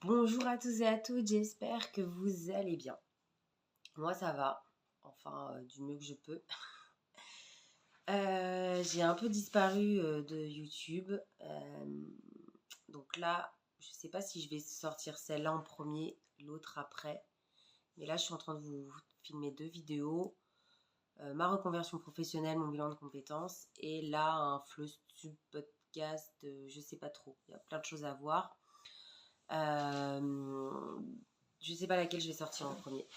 Bonjour à tous et à toutes, j'espère que vous allez bien. Moi ça va, enfin du mieux que je peux. J'ai un peu disparu de YouTube. Donc là, je sais pas si je vais sortir celle-là en premier, l'autre après. Mais là, je suis en train de vous filmer deux vidéos. Ma reconversion professionnelle, mon bilan de compétences. Et là, un Flowstube podcast, je sais pas trop. Il y a plein de choses à voir. Je sais pas laquelle je vais sortir en premier.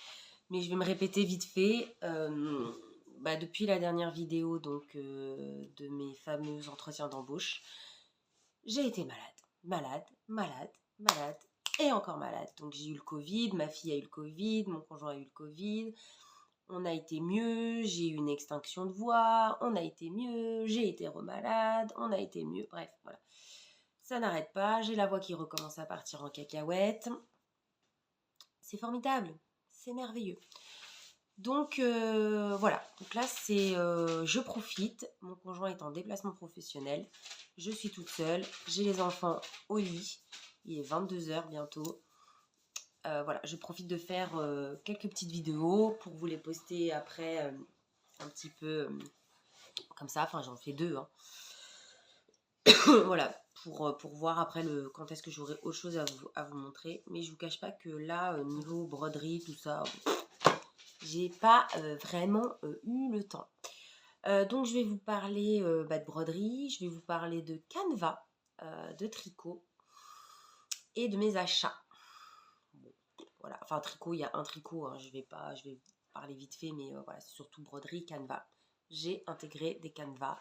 Mais je vais me répéter vite fait. Depuis la dernière vidéo de mes fameux entretiens d'embauche, j'ai été malade et encore malade. Donc j'ai eu le Covid, ma fille a eu le Covid, mon conjoint a eu le Covid. On a été mieux, j'ai eu une extinction de voix, on a été mieux, j'ai été remalade, on a été mieux. Bref, voilà. Ça n'arrête pas, j'ai la voix qui recommence à partir en cacahuète. C'est formidable, c'est merveilleux. Donc voilà, donc là c'est je profite, mon conjoint est en déplacement professionnel, je suis toute seule, j'ai les enfants au lit, il est 22h bientôt. Voilà, je profite de faire quelques petites vidéos pour vous les poster après un petit peu comme ça, enfin j'en fais deux. Hein. Voilà, pour voir après quand est-ce que j'aurai autre chose à vous montrer. Mais je vous cache pas que là, niveau broderie, tout ça, j'ai pas vraiment eu le temps. Donc je vais vous parler de broderie, je vais vous parler de Canva, de tricot et de mes achats. Bon, voilà, enfin tricot, il y a un tricot, hein, je vais parler vite fait, mais voilà, c'est surtout broderie, Canva. J'ai intégré des Canva,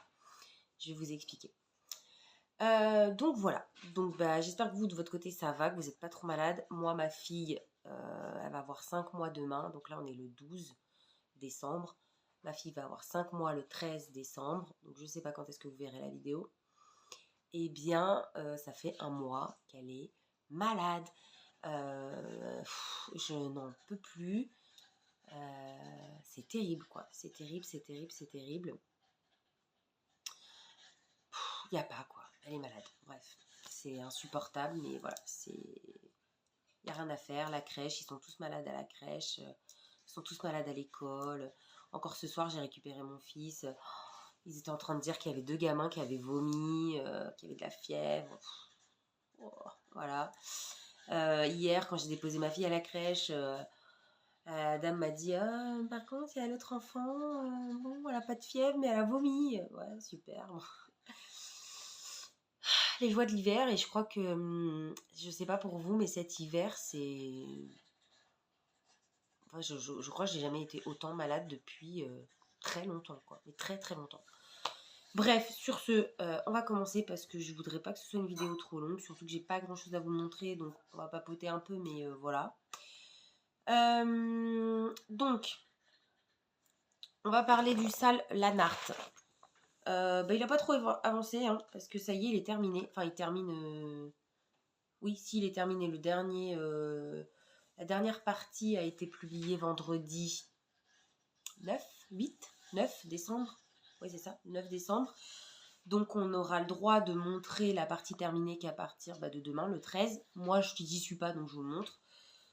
je vais vous expliquer. Donc voilà, donc j'espère que vous de votre côté ça va, que vous n'êtes pas trop malade. Moi ma fille, elle va avoir 5 mois demain, donc là on est le 12 décembre. Ma fille va avoir 5 mois le 13 décembre, donc je ne sais pas quand est-ce que vous verrez la vidéo. Eh bien, ça fait un mois qu'elle est malade. Je n'en peux plus. C'est terrible, quoi. C'est terrible, c'est terrible, c'est terrible. Il n'y a pas, quoi. Elle est malade. Bref, c'est insupportable, mais voilà, il n'y a rien à faire. La crèche, ils sont tous malades à la crèche. Ils sont tous malades à l'école. Encore ce soir, j'ai récupéré mon fils. Ils étaient en train de dire qu'il y avait 2 gamins qui avaient vomi, qui avaient de la fièvre. Voilà. Hier, quand j'ai déposé ma fille à la crèche, la dame m'a dit par contre, il y a l'autre enfant, bon, elle n'a pas de fièvre, mais elle a vomi. Ouais, super. Bon. Les joies de l'hiver, et je crois que, je sais pas pour vous, mais cet hiver, c'est. Enfin, je crois que j'ai jamais été autant malade depuis très longtemps, quoi. Mais très très longtemps. Bref, sur ce, on va commencer parce que je voudrais pas que ce soit une vidéo trop longue, surtout que j'ai pas grand chose à vous montrer, donc on va papoter un peu, mais voilà. Donc, on va parler du sale Lanart. Il n'a pas trop avancé, hein, parce que ça y est, il est terminé. Enfin, il termine. Oui, si, il est terminé. La dernière partie a été publiée vendredi 9 décembre. Oui, c'est ça, 9 décembre. Donc, on aura le droit de montrer la partie terminée qu'à partir de demain, le 13. Moi, je n'y suis pas, donc je vous le montre.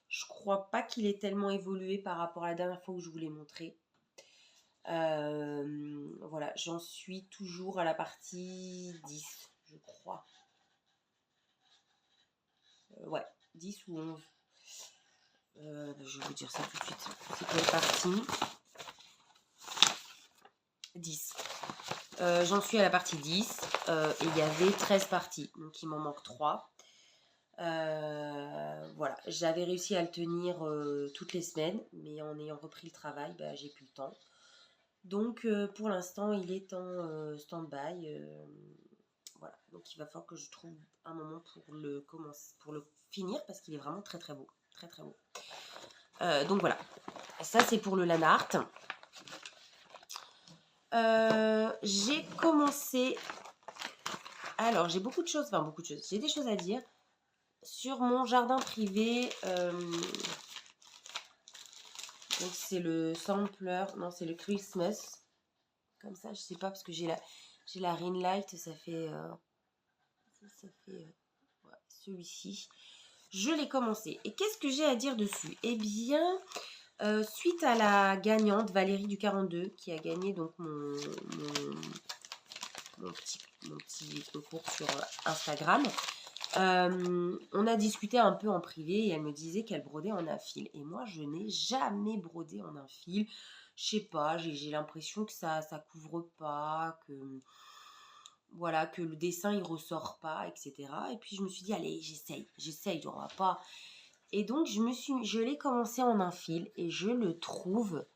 Je crois pas qu'il ait tellement évolué par rapport à la dernière fois où je vous l'ai montré. Voilà, j'en suis toujours à la partie 10, je crois. Ouais, 10 ou 11. Je vais vous dire ça tout de suite. C'est quelle partie 10. J'en suis à la partie 10 et il y avait 13 parties, donc il m'en manque 3. Voilà, j'avais réussi à le tenir toutes les semaines, mais en ayant repris le travail, j'ai plus le temps. Donc pour l'instant, il est en stand-by. Voilà, donc il va falloir que je trouve un moment pour le finir parce qu'il est vraiment très très beau, très très beau. Donc voilà, ça c'est pour le Lanart. J'ai commencé. Alors j'ai beaucoup de choses. J'ai des choses à dire sur mon jardin privé. Donc c'est le sampler, non c'est le Christmas. Comme ça, je sais pas parce que j'ai la ring light, ça fait ouais, celui-ci. je l'ai commencé. Et qu'est-ce que j'ai à dire dessus? Eh bien, suite à la gagnante, Valérie du 42, qui a gagné donc mon petit concours sur Instagram, on a discuté un peu en privé et elle me disait qu'elle brodait en un fil. Et moi, je n'ai jamais brodé en un fil. Je sais pas, j'ai l'impression que ça couvre pas, que voilà, que le dessin il ressort pas, etc. Et puis je me suis dit, allez, j'essaye, on va pas. Et donc je l'ai commencé en un fil et je le trouve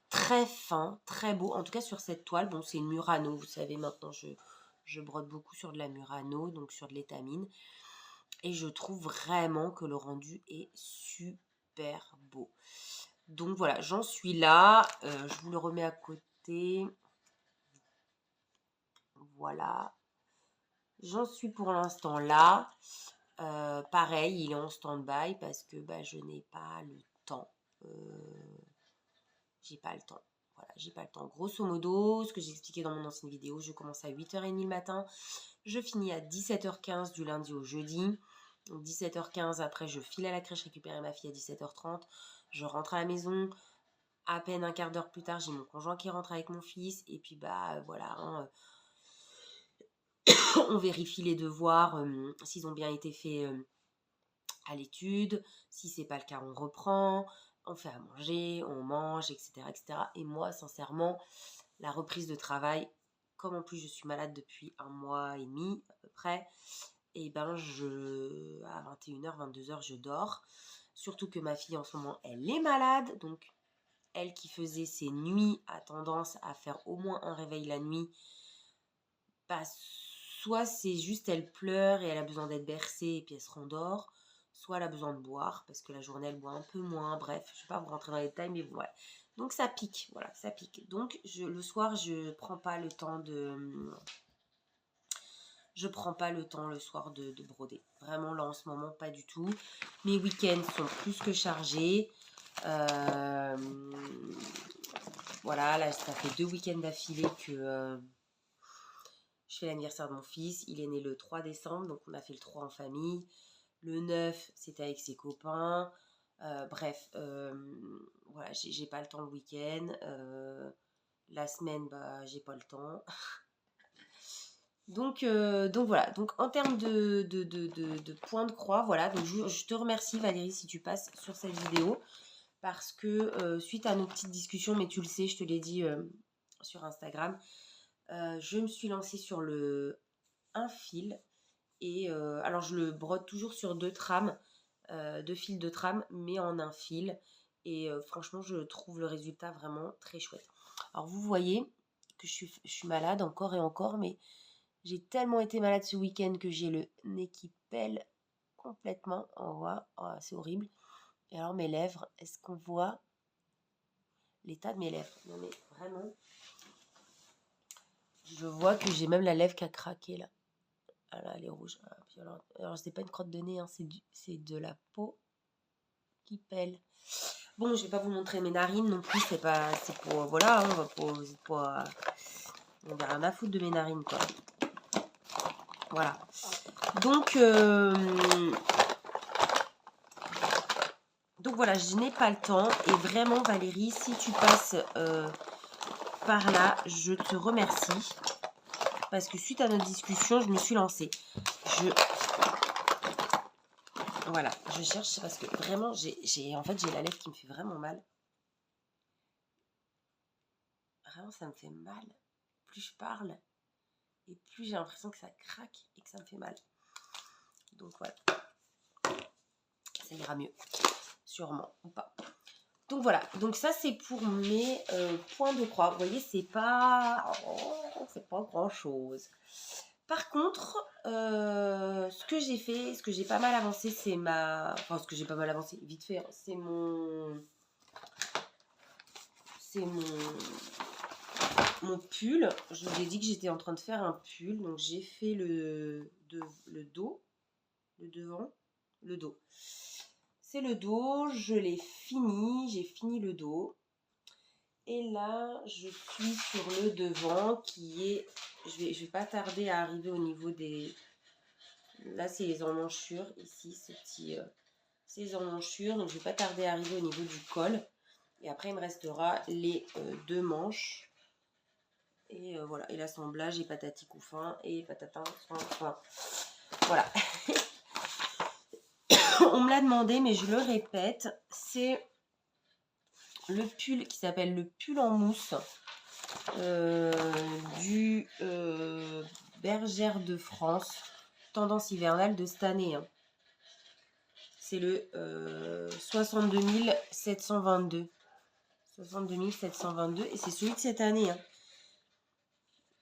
très fin, très beau. En tout cas sur cette toile, bon c'est une Murano, vous savez maintenant je brode beaucoup sur de la Murano, donc sur de l'étamine. Et je trouve vraiment que le rendu est super beau. Donc voilà, j'en suis là. Je vous le remets à côté. Voilà. J'en suis pour l'instant là. Pareil, il est en stand-by parce que bah, je n'ai pas le temps. J'ai pas le temps. Voilà, j'ai pas le temps. Grosso modo, ce que j'ai expliqué dans mon ancienne vidéo, je commence à 8h30 le matin. Je finis à 17h15 du lundi au jeudi. Donc 17h15, après je file à la crèche récupérer ma fille à 17h30. Je rentre à la maison. À peine un quart d'heure plus tard, j'ai mon conjoint qui rentre avec mon fils. Et puis bah voilà, hein, on vérifie les devoirs, s'ils ont bien été faits à l'étude. Si c'est pas le cas, on reprend. On fait à manger, on mange, etc., etc. Et moi, sincèrement, la reprise de travail, comme en plus je suis malade depuis 1 mois et demi à peu près, et ben à 21h, 22h, je dors. Surtout que ma fille en ce moment, elle est malade. Donc, elle qui faisait ses nuits a tendance à faire au moins un réveil la nuit. Bah, soit c'est juste elle pleure et elle a besoin d'être bercée et puis elle se rendort. Soit elle a besoin de boire parce que la journée elle boit un peu moins. Bref, je ne vais pas vous rentrer dans les détails, mais bon, ouais. Donc ça pique, voilà, ça pique. Donc le soir, je prends pas le temps le soir de broder. Vraiment, là, en ce moment, pas du tout. Mes week-ends sont plus que chargés. Voilà, là, ça fait 2 week-ends d'affilée que je fais l'anniversaire de mon fils. Il est né le 3 décembre, donc on a fait le 3 en famille. Le 9, c'était avec ses copains. Bref, voilà, j'ai pas le temps le week-end. La semaine, bah, j'ai pas le temps. Donc voilà, donc en termes de point de croix, voilà, donc je te remercie Valérie si tu passes sur cette vidéo, parce que suite à nos petites discussions, mais tu le sais, je te l'ai dit sur Instagram, je me suis lancée sur un fil, et alors je le brode toujours sur 2 trames, 2 fils de trame, mais en un fil, et franchement je trouve le résultat vraiment très chouette. Alors vous voyez que je suis malade encore et encore, mais j'ai tellement été malade ce week-end que j'ai le nez qui pèle complètement. On voit, oh, c'est horrible. Et alors mes lèvres, est-ce qu'on voit l'état de mes lèvres? Non mais vraiment, je vois que j'ai même la lèvre qui a craqué là. Ah là, elle est rouge. Ah, puis alors c'est pas une crotte de nez, hein, c'est de la peau qui pèle. Bon, je vais pas vous montrer mes narines non plus, c'est pour, voilà, hein, on a rien à foutre de mes narines, quoi. Voilà. Donc voilà, je n'ai pas le temps. Et vraiment, Valérie, si tu passes par là, je te remercie. Parce que suite à notre discussion, je me suis lancée. Voilà, je cherche parce que vraiment, j'ai la lèvre qui me fait vraiment mal. Vraiment, ça me fait mal. Plus je parle, et plus j'ai l'impression que ça craque et que ça me fait mal. Donc voilà. Ça ira mieux. Sûrement, ou pas. Donc voilà, donc ça c'est pour mes points de croix. Vous voyez, c'est pas grand chose. Par contre, ce que j'ai fait, ce que j'ai pas mal avancé, ce que j'ai pas mal avancé, vite fait, hein, c'est mon pull. Je vous ai dit que j'étais en train de faire un pull, donc j'ai fait le dos, le devant, le dos. C'est le dos, je l'ai fini, j'ai fini le dos. Et là, je suis sur le devant qui est... Je vais pas tarder à arriver au niveau des Là, c'est les emmanchures. Ici, c'est les emmanchures. Donc, je ne vais pas tarder à arriver au niveau du col. Et après, il me restera les deux manches. Et voilà. Et l'assemblage et patati couffin et patatin. Enfin, voilà. On me l'a demandé, mais je le répète. C'est le pull qui s'appelle le pull en mousse du Bergère de France. Tendance hivernale de cette année. Hein. C'est le 62 722. 62 722 et c'est celui de cette année. Hein.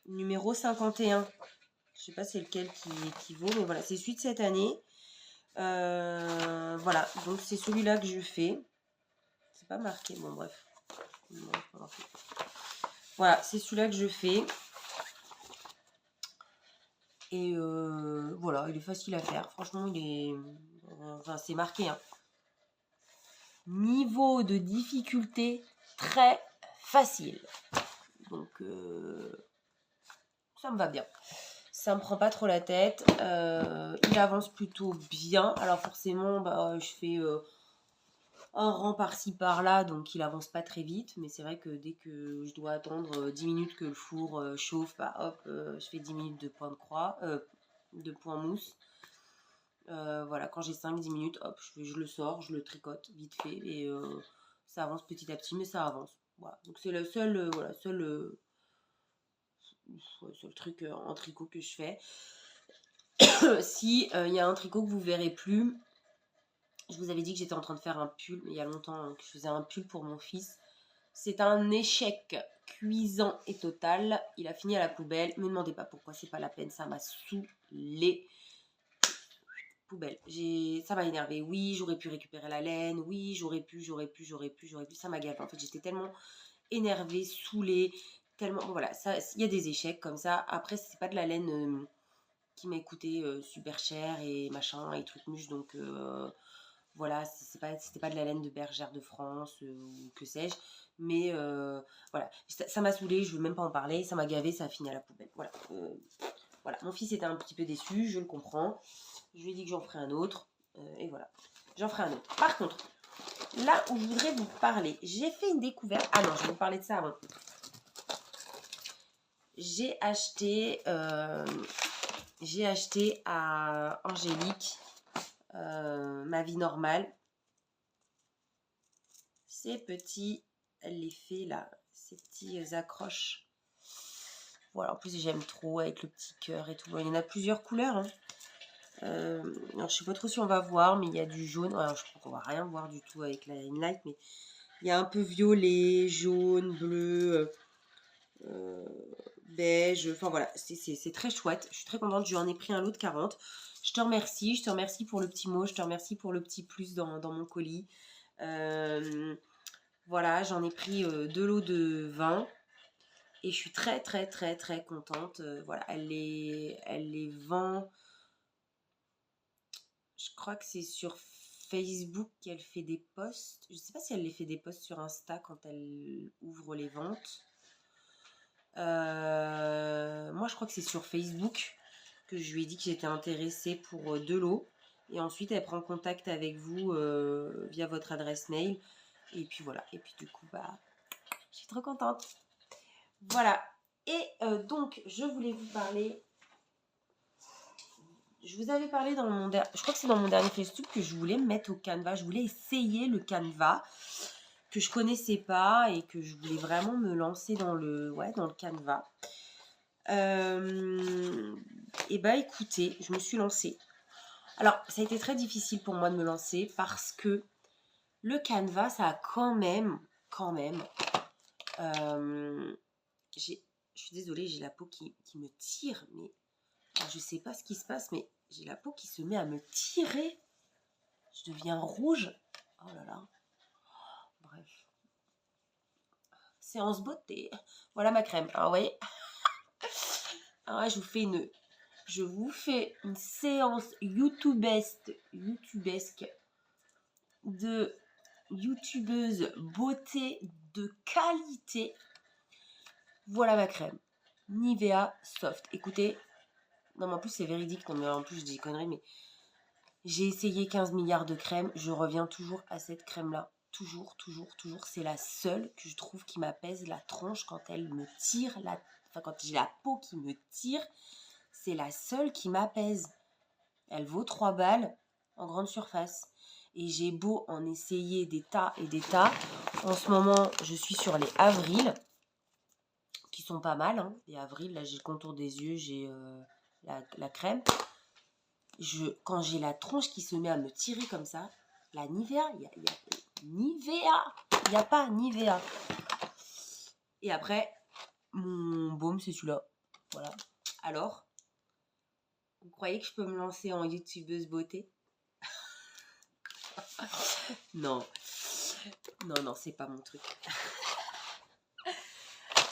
Numéro 51. Je sais pas c'est lequel qui vaut, mais voilà, c'est celui de cette année. Voilà, donc c'est celui-là que je fais. C'est pas marqué, bon bref. Non, pas marqué. Voilà, c'est celui-là que je fais. Et voilà, il est facile à faire. Franchement, il est... Enfin, c'est marqué. Hein. Niveau de difficulté très facile. Donc, ça me va bien. Ça me prend pas trop la tête. Il avance plutôt bien. Alors forcément, bah, je fais un rang par-ci par-là, donc il avance pas très vite. Mais c'est vrai que dès que je dois attendre 10 minutes que le four chauffe, bah hop, je fais 10 minutes de point de croix, de point mousse. Voilà, quand j'ai 5-10 minutes, hop, je le sors, je le tricote vite fait. Et ça avance petit à petit, mais ça avance. Voilà. Donc c'est le seul, voilà, seul truc en tricot que je fais. Si il y a un tricot que vous verrez plus, je vous avais dit que j'étais en train de faire un pull, mais il y a longtemps hein, que je faisais un pull pour mon fils. C'est un échec cuisant et total. Il a fini à la poubelle. Ne me demandez pas pourquoi, c'est pas la peine, ça m'a saoulé. Poubelle. Ça m'a énervé. Oui, j'aurais pu récupérer la laine. Oui, j'aurais pu. Ça m'a gavé. En fait, j'étais tellement énervée, saoulée, tellement. Bon, voilà, il y a des échecs comme ça. Après, c'est pas de la laine qui m'a coûté super cher et machin et trucs mûches. Donc voilà, c'était pas de la laine de Bergère de France ou que sais-je. Mais voilà, ça m'a saoulée. Je veux même pas en parler. Ça m'a gavé. Ça a fini à la poubelle. Voilà. Voilà, mon fils était un petit peu déçu, je le comprends. Je lui ai dit que j'en ferai un autre. Et voilà, j'en ferai un autre. Par contre, là où je voudrais vous parler, j'ai fait une découverte. Ah non, je vais vous parler de ça avant. J'ai acheté à Angélique Ma vie normale. Ces petits, elle les fait là, ces petits accroches. Voilà, en plus j'aime trop avec le petit cœur et tout. Il y en a plusieurs couleurs. Hein. Alors je sais pas trop si on va voir, mais il y a du jaune. Alors, je crois qu'on va rien voir du tout avec la Light, mais il y a un peu violet, jaune, bleu, beige. Enfin voilà, c'est très chouette. Je suis très contente. Je lui en ai pris un lot de 40. Je te remercie pour le petit mot, je te remercie pour le petit plus dans mon colis. Voilà, j'en ai pris 2 lots de 20 et je suis très très très très contente. Voilà, elle les vend. Je crois que c'est sur Facebook qu'elle fait des posts. Je ne sais pas si elle les fait des posts sur Insta quand elle ouvre les ventes. Moi, je crois que c'est sur Facebook que je lui ai dit que j'étais intéressée pour 2 lots. Et ensuite, elle prend contact avec vous via votre adresse mail. Et puis voilà. Et puis du coup, bah, je suis trop contente. Voilà. Et donc, je voulais vous parler. Je vous avais parlé dans mon dernier... Je crois que c'est dans mon dernier Facebook que je voulais me mettre au Canva. Je voulais essayer le Canva que je connaissais pas et que je voulais vraiment me lancer dans le Canva. Et bah écoutez, je me suis lancée. Alors, ça a été très difficile pour moi de me lancer parce que le Canva, ça a quand même... je suis désolée, j'ai la peau qui me tire, mais alors, je sais pas ce qui se passe, mais j'ai la peau qui se met à me tirer. Je deviens rouge. Oh là là. Bref. Séance beauté. Voilà ma crème. Alors, vous voyez. Alors là, je vous fais une séance youtubesque de youtubeuse beauté de qualité. Voilà ma crème. Nivea Soft. Écoutez, Non, mais en plus, c'est véridique. Non, mais en plus, je dis des conneries, mais j'ai essayé 15 milliards de crèmes. Je reviens toujours à cette crème-là. Toujours, toujours, toujours. C'est la seule que je trouve qui m'apaise la tronche quand elle me tire la... Enfin, quand j'ai la peau qui me tire, c'est la seule qui m'apaise. Elle vaut 3 balles en grande surface. Et j'ai beau en essayer des tas et des tas. En ce moment, je suis sur les Avril, qui sont pas mal. Hein. Les Avril, là, j'ai le contour des yeux, j'ai la crème. Quand j'ai la tronche qui se met à me tirer comme ça, la Nivea, Nivea, il n'y a pas Nivea. Et après, mon baume, c'est celui-là. Voilà. Alors, vous croyez que je peux me lancer en youtubeuse beauté? Non. Non, c'est pas mon truc.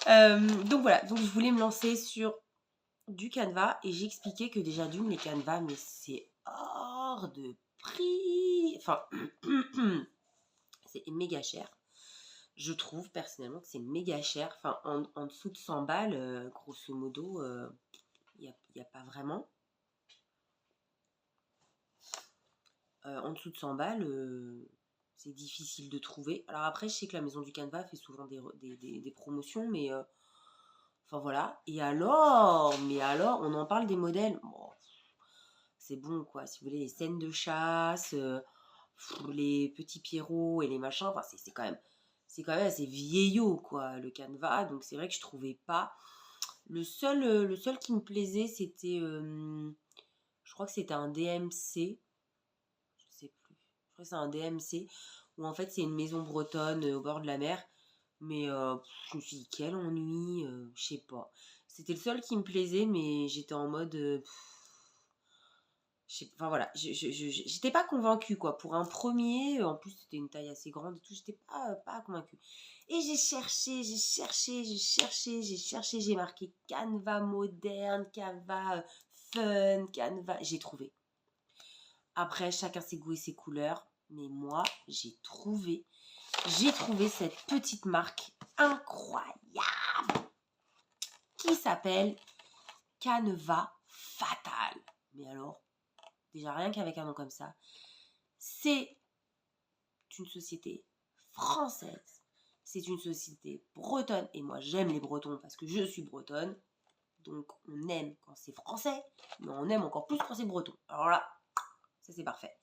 Donc voilà, donc je voulais me lancer sur du Canva et j'ai expliqué que déjà d'une, les Canva, mais c'est hors de prix. Enfin, c'est méga cher. Je trouve personnellement que c'est méga cher. Enfin, en dessous de 100 balles, grosso modo, il n'y a pas vraiment. En dessous de 100 balles, c'est difficile de trouver. Alors après, je sais que la maison du Canva fait souvent des promotions, mais enfin voilà. Et alors, on en parle des modèles. Bon, c'est bon quoi. Si vous voulez, les scènes de chasse, les petits Pierrots et les machins, enfin c'est quand même assez vieillot quoi le Canva. Donc c'est vrai que je trouvais pas. Le seul qui me plaisait, c'était, je crois que c'était un DMC. Je sais plus. Je crois que c'est un DMC où en fait c'est une maison bretonne au bord de la mer. Mais je me suis dit, quel ennui, je sais pas. C'était le seul qui me plaisait, mais j'étais en mode... enfin voilà, j'étais pas convaincue quoi. Pour un premier, en plus c'était une taille assez grande et tout, j'étais pas convaincue. Et j'ai cherché, j'ai marqué Canva moderne, Canva fun, Canva, j'ai trouvé. Après, chacun ses goûts et ses couleurs, mais moi, j'ai trouvé cette petite marque incroyable qui s'appelle Canva Fatal. Mais alors, déjà rien qu'avec un nom comme ça, c'est une société française, c'est une société bretonne, et moi j'aime les Bretons parce que je suis bretonne, donc on aime quand c'est français, mais on aime encore plus quand c'est breton. Alors là, ça c'est parfait.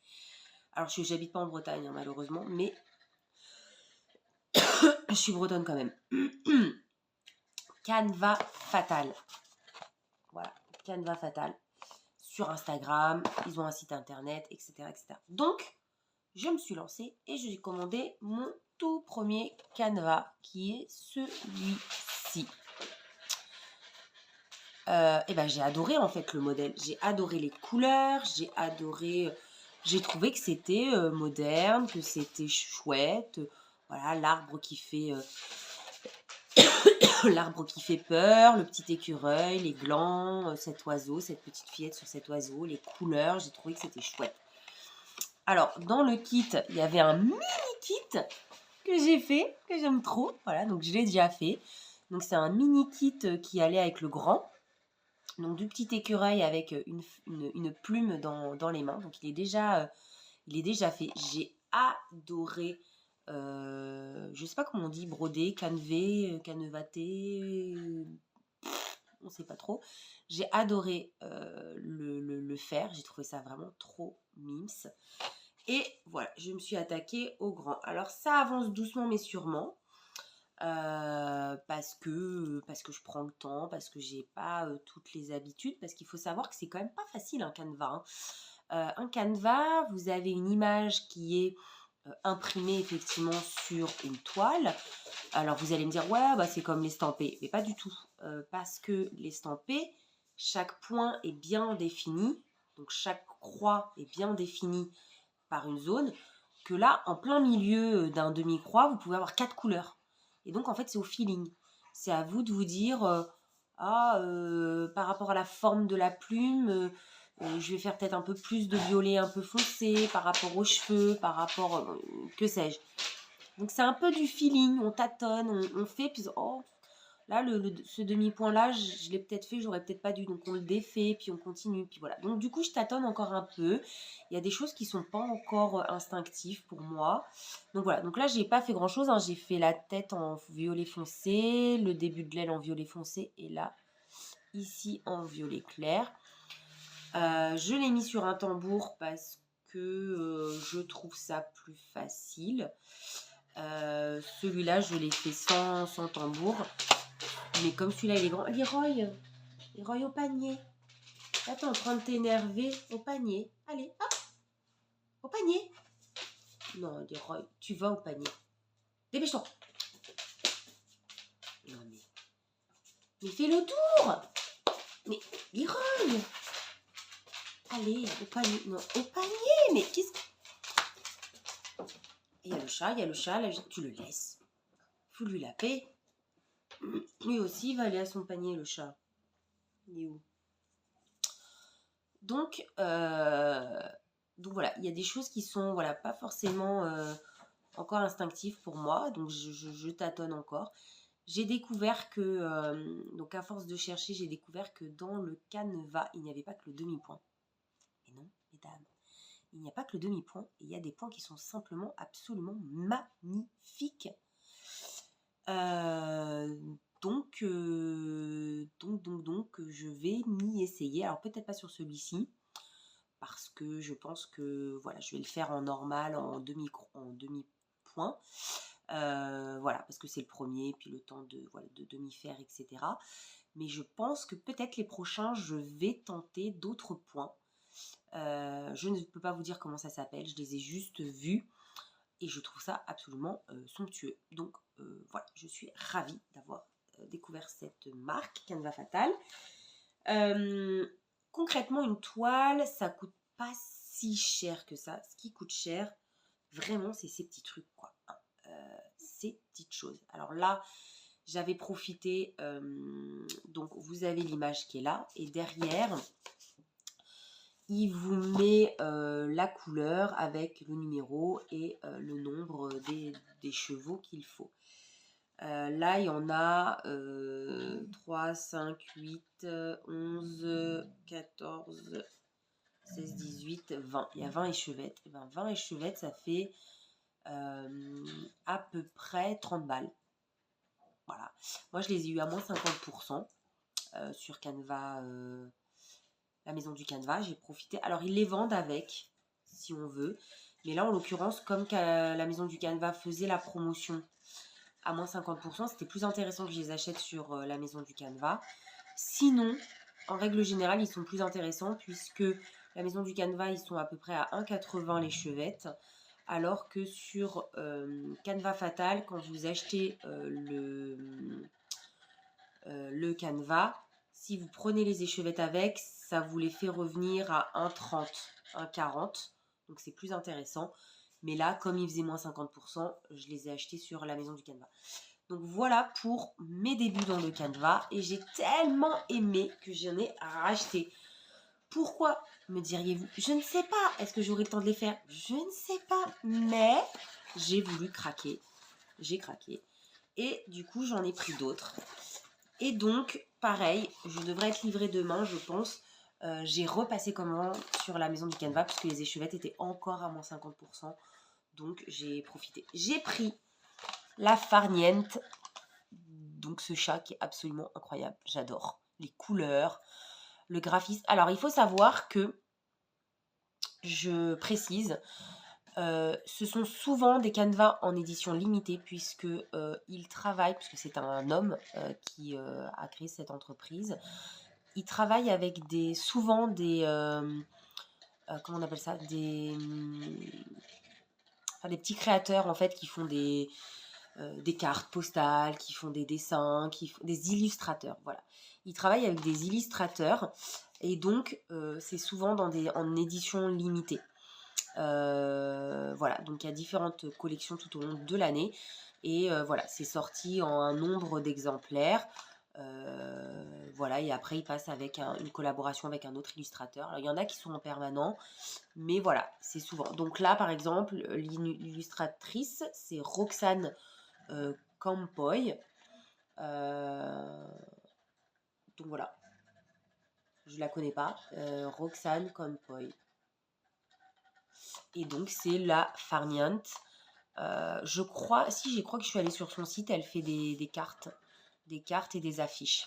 Alors j'habite pas en Bretagne hein, malheureusement, mais je suis bretonne quand même. Canva Fatal. Voilà, Canva Fatal. Sur Instagram, ils ont un site internet, etc., etc. Donc, je me suis lancée et j'ai commandé mon tout premier Canva, qui est celui-ci. Et ben j'ai adoré en fait le modèle. J'ai adoré les couleurs, j'ai trouvé que c'était moderne, que c'était chouette. Voilà, l'arbre qui fait peur, le petit écureuil, les glands, cet oiseau, cette petite fillette sur cet oiseau, les couleurs, j'ai trouvé que c'était chouette. Alors, dans le kit, il y avait un mini kit que j'ai fait, que j'aime trop. Voilà, donc je l'ai déjà fait. Donc, c'est un mini kit qui allait avec le grand. Donc, du petit écureuil avec une plume dans les mains. Donc, il est déjà fait. J'ai adoré. Je sais pas comment on dit, brodé, cannevé, cannevaté, on sait pas trop. J'ai adoré le faire. J'ai trouvé ça vraiment trop mims. Et voilà, je me suis attaquée au grand. Alors ça avance doucement mais sûrement. Parce que je prends le temps, parce que j'ai pas toutes les habitudes, parce qu'il faut savoir que c'est quand même pas facile un canevas. Hein. Un canevas, vous avez une image qui est imprimée effectivement sur une toile. Alors vous allez me dire, ouais, bah, c'est comme l'estampé. Mais pas du tout. Parce que l'estampé, chaque point est bien défini. Donc chaque croix est bien définie par une zone, que là, en plein milieu d'un demi-croix, vous pouvez avoir 4 couleurs. Et donc, en fait, c'est au feeling. C'est à vous de vous dire, par rapport à la forme de la plume, je vais faire peut-être un peu plus de violet un peu foncé, par rapport aux cheveux, par rapport, que sais-je. Donc, c'est un peu du feeling, on tâtonne, on fait, puis oh, Là, ce demi-point-là, je l'ai peut-être fait, j'aurais peut-être pas dû. Donc, on le défait, puis on continue, puis voilà. Donc, du coup, je tâtonne encore un peu. Il y a des choses qui sont pas encore instinctives pour moi. Donc, voilà. Donc là, j'ai pas fait grand-chose, hein. J'ai fait la tête en violet foncé, le début de l'aile en violet foncé, et là, ici, en violet clair. Je l'ai mis sur un tambour parce que je trouve ça plus facile. Celui-là, je l'ai fait sans tambour. Mais comme celui-là, il est grand. Leroy au panier. Là, t'es en train de t'énerver. Au panier. Allez, hop. Au panier. Non, Leroy, tu vas au panier. Dépêche-toi. Non, mais fais le tour. Mais, Leroy. Allez, au panier. Non, au panier. Mais qu'est-ce que... Il y a le chat. Là, tu le laisses. Faut lui la paix. Lui aussi, il va aller à son panier, le chat. Il est où? Donc voilà, il y a des choses qui sont voilà, pas forcément encore instinctives pour moi, donc je tâtonne encore. J'ai découvert que, donc à force de chercher, j'ai découvert que dans le canevas, il n'y avait pas que le demi-point. Et non, mesdames, il n'y a pas que le demi-point, il y a des points qui sont simplement absolument magnifiques. Donc, je vais m'y essayer. Alors, peut-être pas sur celui-ci, parce que je pense que voilà, je vais le faire en normal, en demi-point. Voilà, parce que c'est le premier, puis le temps de demi-faire, etc. Mais je pense que peut-être les prochains, je vais tenter d'autres points. Je ne peux pas vous dire comment ça s'appelle, je les ai juste vus. Et je trouve ça absolument somptueux. Donc voilà, je suis ravie d'avoir découvert cette marque Canva Fatal. Concrètement, une toile, ça coûte pas si cher que ça. Ce qui coûte cher, vraiment, c'est ces petits trucs, quoi. Ces petites choses. Alors là, j'avais profité, donc vous avez l'image qui est là, et derrière, il vous met la couleur avec le numéro et le nombre des chevaux qu'il faut. Là, il y en a 3, 5, 8, 11, 14, 16, 18, 20. Il y a 20 échevettes. Et ben, 20 échevettes, ça fait à peu près 30 balles. Voilà. Moi, je les ai eu à moins 50% sur Canva. La maison du Canva, j'ai profité. Alors, ils les vendent avec, si on veut. Mais là, en l'occurrence, comme la maison du Canva faisait la promotion à moins 50%, c'était plus intéressant que je les achète sur la maison du Canva. Sinon, en règle générale, ils sont plus intéressants puisque la maison du Canva, ils sont à peu près à 1,80 les chevettes. Alors que sur Canva Fatal, quand vous achetez le Canva, si vous prenez les échevettes avec, ça vous les fait revenir à 1,30, 1,40. Donc c'est plus intéressant. Mais là, comme ils faisaient moins 50%, je les ai achetés sur la maison du Canva. Donc voilà pour mes débuts dans le Canva. Et j'ai tellement aimé que j'en ai racheté. Pourquoi, me diriez-vous? Je ne sais pas. Est-ce que j'aurai le temps de les faire? Je ne sais pas. Mais j'ai voulu craquer. J'ai craqué. Et du coup, j'en ai pris d'autres. Et donc, pareil, je devrais être livrée demain, je pense. J'ai repassé commande sur la maison du Canva puisque les échevettes étaient encore à moins 50%. Donc, j'ai profité. J'ai pris la Farniente. Donc, ce chat qui est absolument incroyable. J'adore les couleurs, le graphisme. Alors, il faut savoir que, je précise, ce sont souvent des canevas en édition limitée puisque il travaille, puisque c'est un homme qui a créé cette entreprise. Il travaille avec souvent des comment on appelle ça, des petits créateurs en fait qui font des cartes postales, qui font des dessins, qui font des illustrateurs. Voilà, il travaille avec des illustrateurs et donc c'est souvent en édition limitée. Voilà, donc il y a différentes collections tout au long de l'année et voilà, c'est sorti en un nombre d'exemplaires. Voilà, et après il passe avec une collaboration avec un autre illustrateur. Alors, il y en a qui sont en permanent, mais voilà, c'est souvent. Donc là, par exemple, l'illustratrice, c'est Roxane Campoy. Donc voilà, je la connais pas. Roxane Conpoy. Et donc c'est la Farniente. Je crois que je suis allée sur son site, elle fait des cartes et des affiches,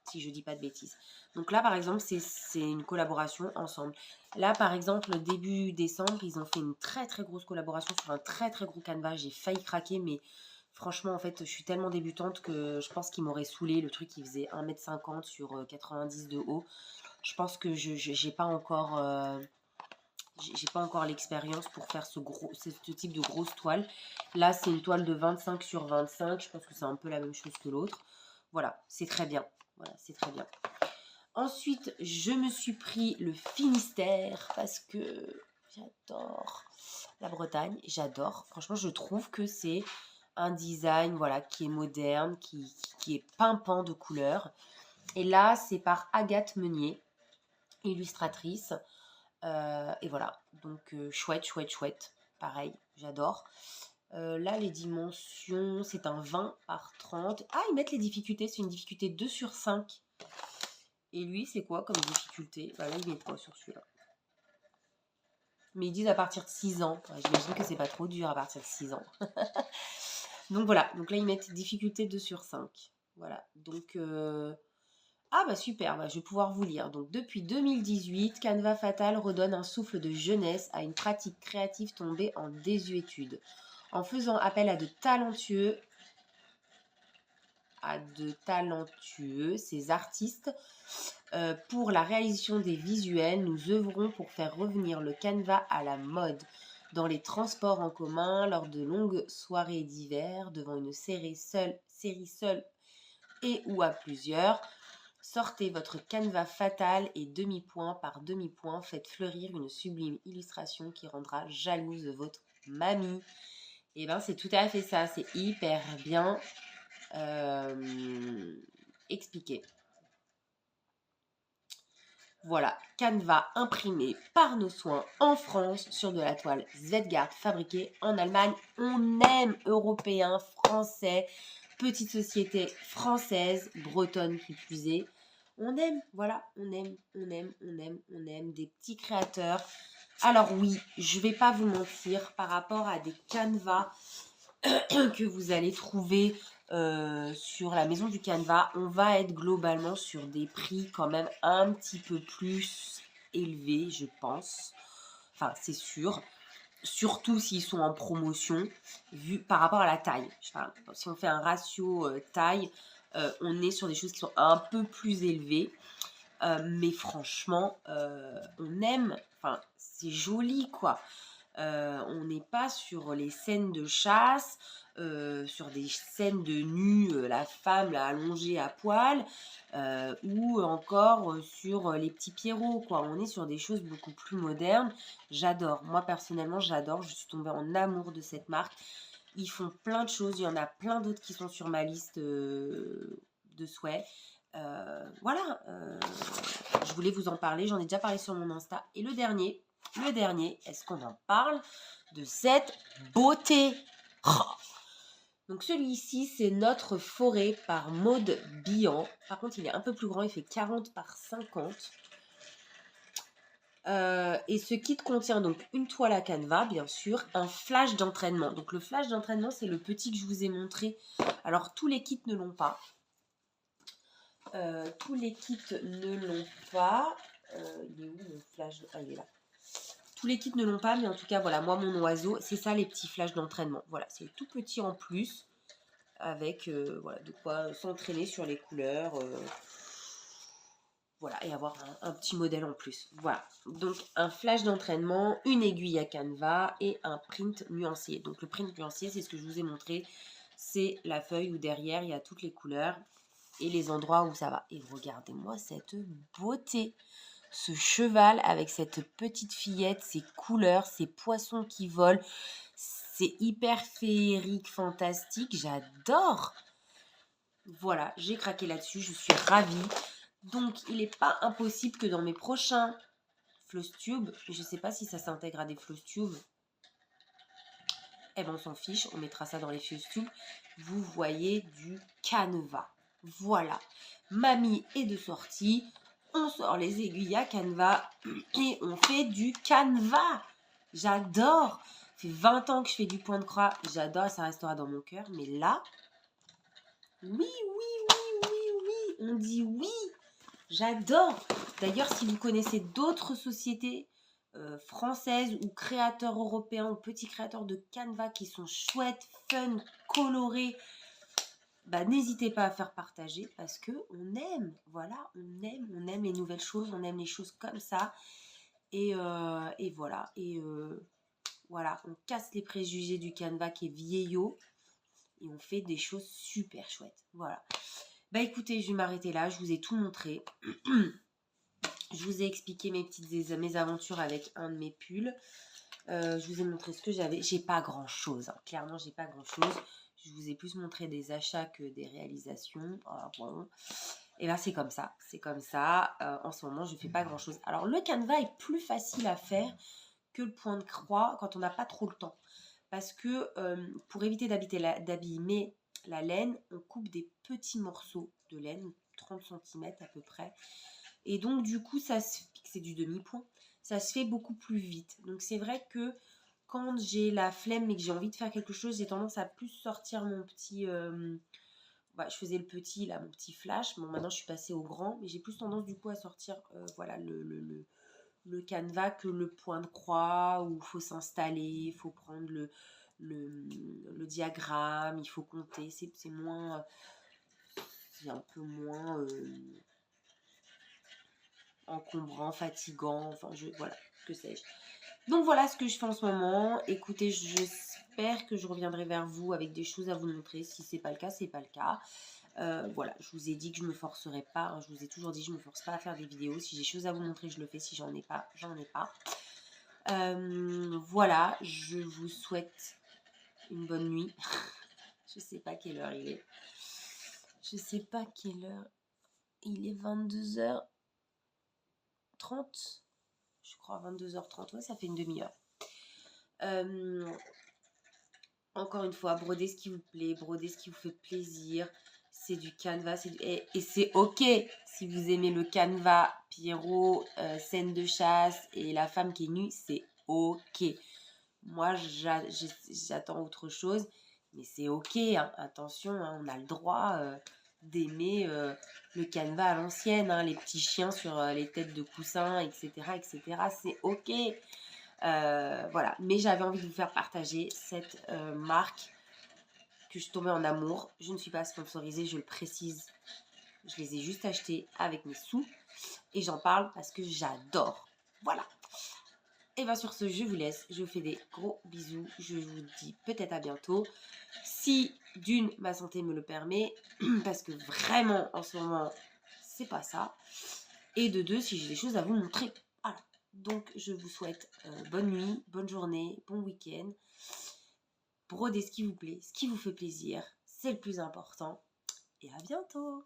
si je dis pas de bêtises. Donc là, par exemple, c'est une collaboration ensemble. Là, par exemple, début décembre, ils ont fait une très très grosse collaboration sur un très très gros canevas. J'ai failli craquer, mais franchement, en fait, je suis tellement débutante que je pense qu'ils m'auraient saoulé. Le truc, il faisait 1,50 m sur 90 de haut. Je pense que j'ai pas encore... j'ai pas encore l'expérience pour faire ce type de grosse toile. Là, c'est une toile de 25 sur 25. Je pense que c'est un peu la même chose que l'autre. Voilà, c'est très bien. Voilà, c'est très bien. Ensuite, je me suis pris le Finistère parce que j'adore la Bretagne. J'adore. Franchement, je trouve que c'est un design voilà, qui est moderne, qui est pimpant de couleurs. Et là, c'est par Agathe Meunier, illustratrice. Et voilà, donc chouette, chouette, chouette. Pareil, j'adore. Là, les dimensions, c'est un 20 par 30. Ah, ils mettent les difficultés, c'est une difficulté 2 sur 5. Et lui, c'est quoi comme difficulté? Bah là, il met quoi sur celui-là? Mais ils disent à partir de 6 ans. Ouais, j'imagine que c'est pas trop dur à partir de 6 ans. Donc voilà, donc là, ils mettent difficulté 2 sur 5. Voilà, donc... Ah bah super, bah, je vais pouvoir vous lire. Donc depuis 2018, Canva Fatal redonne un souffle de jeunesse à une pratique créative tombée en désuétude. En faisant appel à de talentueux, ces artistes, pour la réalisation des visuels, nous œuvrons pour faire revenir le Canva à la mode. Dans les transports en commun, lors de longues soirées d'hiver, devant une série seule et ou à plusieurs, sortez votre Canva fatal et demi-point par demi-point, faites fleurir une sublime illustration qui rendra jalouse votre mamie. Et bien c'est tout à fait ça, c'est hyper bien expliqué. Voilà, Canva imprimé par nos soins en France sur de la toile Z-Gard fabriquée en Allemagne. On aime européens, français, petite société française, bretonne qui plus est. On aime, voilà, on aime des petits créateurs. Alors oui, je vais pas vous mentir, par rapport à des canevas que vous allez trouver sur la maison du Canva, on va être globalement sur des prix quand même un petit peu plus élevés, je pense. Enfin, c'est sûr. Surtout s'ils sont en promotion, vu par rapport à la taille. Enfin, si on fait un ratio taille, on est sur des choses qui sont un peu plus élevées. Mais franchement, on aime. Enfin, c'est joli, quoi. On n'est pas sur les scènes de chasse, sur des scènes de nu, la femme là, allongée à poil, ou encore sur les petits Pierrots, quoi. On est sur des choses beaucoup plus modernes. J'adore. Moi, personnellement, j'adore. Je suis tombée en amour de cette marque. Ils font plein de choses. Il y en a plein d'autres qui sont sur ma liste de souhaits. Voilà. Je voulais vous en parler. J'en ai déjà parlé sur mon Insta. Et le dernier, est-ce qu'on en parle de cette beauté? Oh. Donc celui-ci, c'est Notre forêt par Maud Bihan. Par contre, il est un peu plus grand, il fait 40 par 50. Et ce kit contient donc une toile à canevas, bien sûr, un flash d'entraînement. Donc le flash d'entraînement, c'est le petit que je vous ai montré. Alors tous les kits ne l'ont pas. Tous les kits ne l'ont pas. Il est où mon flash? Ah, il est là. Tous les kits ne l'ont pas, mais en tout cas, voilà, moi, mon oiseau, c'est ça les petits flashs d'entraînement. Voilà, c'est tout petit en plus, avec voilà, de quoi s'entraîner sur les couleurs. Voilà, et avoir un petit modèle en plus. Voilà, donc un flash d'entraînement, une aiguille à canevas et un print nuancier. Donc le print nuancier, c'est ce que je vous ai montré. C'est la feuille où derrière, il y a toutes les couleurs et les endroits où ça va. Et regardez-moi cette beauté! Ce cheval avec cette petite fillette, ces couleurs, ces poissons qui volent, c'est hyper féerique, fantastique, j'adore. Voilà, j'ai craqué là-dessus, je suis ravie. Donc, il n'est pas impossible que dans mes prochains Floss Tube, je ne sais pas si ça s'intègre à des Floss Tube, Eh ben on s'en fiche, on mettra ça dans les fuse tubes. Vous voyez du canevas. Voilà, mamie est de sortie, on sort les aiguilles à canevas et on fait du canevas. J'adore. Ça fait 20 ans que je fais du point de croix, j'adore, ça restera dans mon cœur. Mais là, oui, on dit oui. J'adore. D'ailleurs, si vous connaissez d'autres sociétés françaises ou créateurs européens ou petits créateurs de canevas qui sont chouettes, fun, colorés, bah, n'hésitez pas à faire partager parce que on aime, voilà, on aime les nouvelles choses, on aime les choses comme ça. Et voilà. Voilà, on casse les préjugés du canevas qui est vieillot et on fait des choses super chouettes. Voilà. Bah écoutez, je vais m'arrêter là, je vous ai tout montré. Je vous ai expliqué mes aventures avec un de mes pulls. Je vous ai montré ce que j'avais. J'ai pas grand chose, hein. Clairement, j'ai pas grand chose. Je vous ai plus montré des achats que des réalisations. Ah, bon. Et bien, c'est comme ça. C'est comme ça. En ce moment, je fais pas grand chose. Alors, le canevas est plus facile à faire que le point de croix quand on n'a pas trop le temps. Parce que pour éviter d'abîmer la laine, on coupe des petits morceaux de laine, 30 cm à peu près. Et donc, du coup, c'est du demi-point. Ça se fait beaucoup plus vite. Donc, c'est vrai que quand j'ai la flemme et que j'ai envie de faire quelque chose, j'ai tendance à plus sortir mon petit... je faisais le petit, là, mon petit flash. Bon, maintenant, je suis passée au grand. Mais j'ai plus tendance, du coup, à sortir voilà, le canevas que le point de croix où il faut s'installer, il faut prendre le diagramme, il faut compter. C'est moins... c'est un peu moins... encombrant, fatigant, enfin voilà, que sais-je. Donc voilà ce que je fais en ce moment. Écoutez, j'espère que je reviendrai vers vous avec des choses à vous montrer. Si c'est pas le cas, c'est pas le cas. Voilà, je vous ai dit que je me forcerai pas, hein. Je vous ai toujours dit, je me force pas à faire des vidéos. Si j'ai des choses à vous montrer, je le fais. Si j'en ai pas, j'en ai pas. Voilà, je vous souhaite une bonne nuit. Je sais pas quelle heure il est. Je sais pas quelle heure. Il est 22h30. Je crois 22h30, ouais, ça fait une demi-heure. Encore une fois, brodez ce qui vous plaît, brodez ce qui vous fait plaisir. C'est du canevas, et c'est ok si vous aimez le canevas, Pierrot, scène de chasse et la femme qui est nue, c'est ok. Moi, j'attends autre chose, mais c'est ok, hein. Attention, hein, on a le droit d'aimer le canevas à l'ancienne, hein, les petits chiens sur les têtes de coussins, etc., c'est ok. Voilà, mais j'avais envie de vous faire partager cette marque que je suis tombée en amour. Je ne suis pas sponsorisée, je le précise. Je les ai juste achetés avec mes sous et j'en parle parce que j'adore. Voilà. Et bien sur ce, je vous laisse. Je vous fais des gros bisous. Je vous dis peut-être à bientôt. Si d'une, ma santé me le permet, parce que vraiment en ce moment, c'est pas ça. Et de deux, si j'ai des choses à vous montrer. Voilà. Donc je vous souhaite bonne nuit, bonne journée, bon week-end. Brodez ce qui vous plaît, ce qui vous fait plaisir. C'est le plus important. Et à bientôt.